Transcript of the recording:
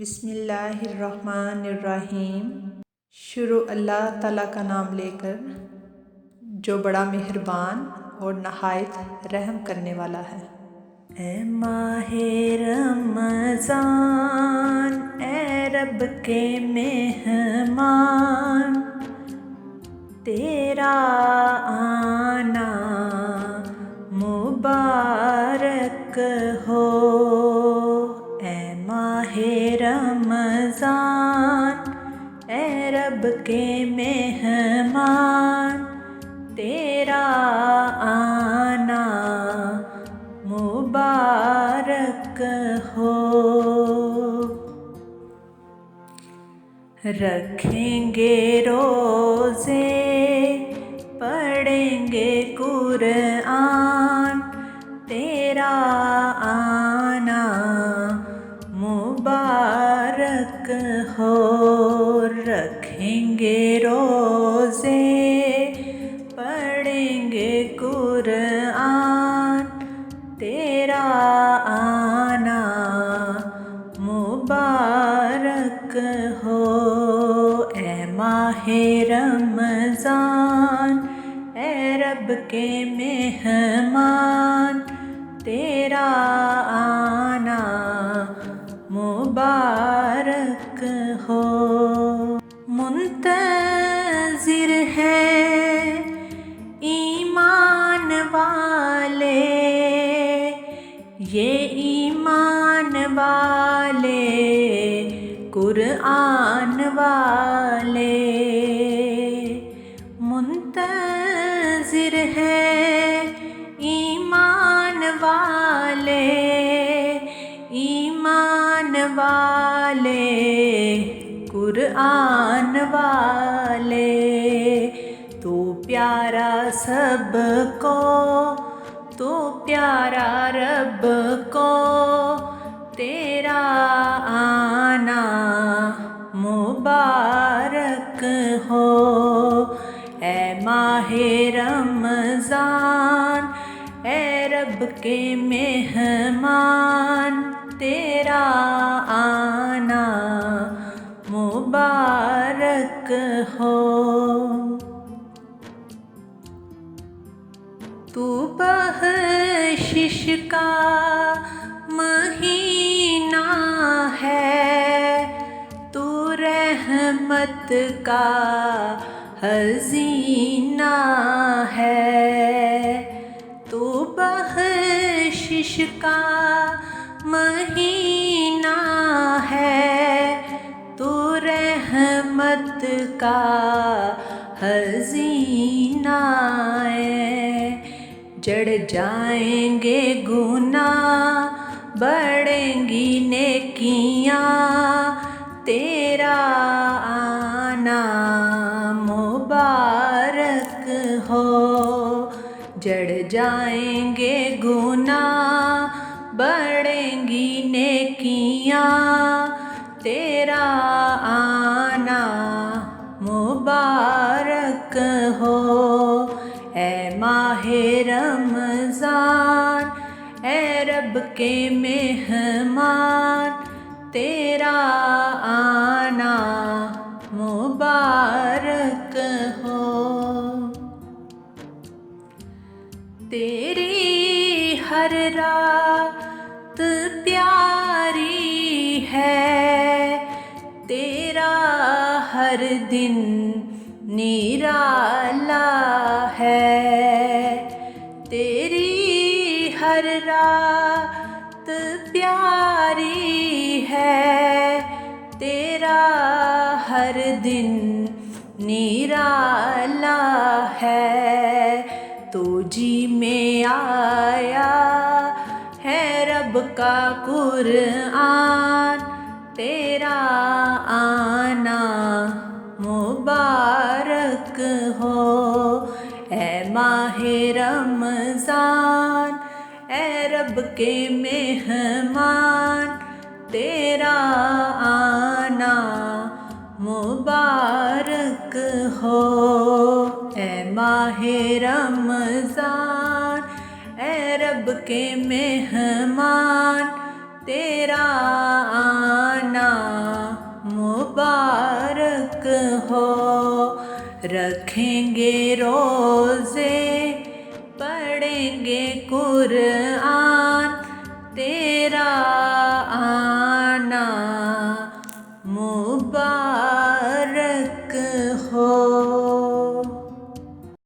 بسم اللہ الرحمن الرحیم۔ شروع اللہ تعالیٰ کا نام لے کر جو بڑا مہربان اور نہایت رحم کرنے والا ہے۔ اے ماہ رمضان، اے رب کے مہمان، تیرا آنا مبارک ہو۔ اے ماہ رمضان، اے رب کے مہمان، تیرا آنا مبارک ہو۔ رکھیں گے روزے، پڑھیں گے قرآن، تیرا آنا مبارک ہو۔ رکھیں گے روزے، پڑھیں گے قرآن، تیرا آنا مبارک ہو۔ اے ماہ رمضان، اے رب کے مہمان، تیرا آنا مبارک ہو۔ منتظر ہیں ایمان والے، یہ ایمان والے، قرآن والے۔ منتظر ہیں ایمان والے، ایمان والے، قرآن والے۔ تو پیارا سب کو، تو پیارا رب کو، تیرا آنا مبارک ہو۔ اے ماہ رمضان، اے رب کے مہمان، تیرا آنا مبارک ہو۔ تو بخشش کا مہینہ ہے، تو رحمت کا خزینہ ہے۔ تو بخشش کا مہینہ ہے، تو رحمت کا خزینہ ہے۔ جڑ جائیں گے گناہ، بڑھیں گی نیکیاں، تیرا آنا مبارک ہو۔ جڑ جائیں گے گناہ، بڑھیں گی نیکیاں، تیرا آنا مبارک ہو۔ اے ماہ رمضان، اے رب کے مہمان، تیرا آنا مبارک ہو۔ تیری ہر رات پیاری ہے، تیرا ہر دن نرالا ہے۔ تیری ہر رات پیاری ہے، تیرا ہر دن نرالا ہے۔ تو جی میں آیا ہے رب کا قرآن، تیرا آنا مبارک ہو۔ اے ماہ رمضان، اے رب کے مہمان، تیرا آنا مبارک ہو۔ اے ماہ رمضان، اے رب کے مہمان، تیرا آنا رکھیں گے روزے پڑھیں گے قرآن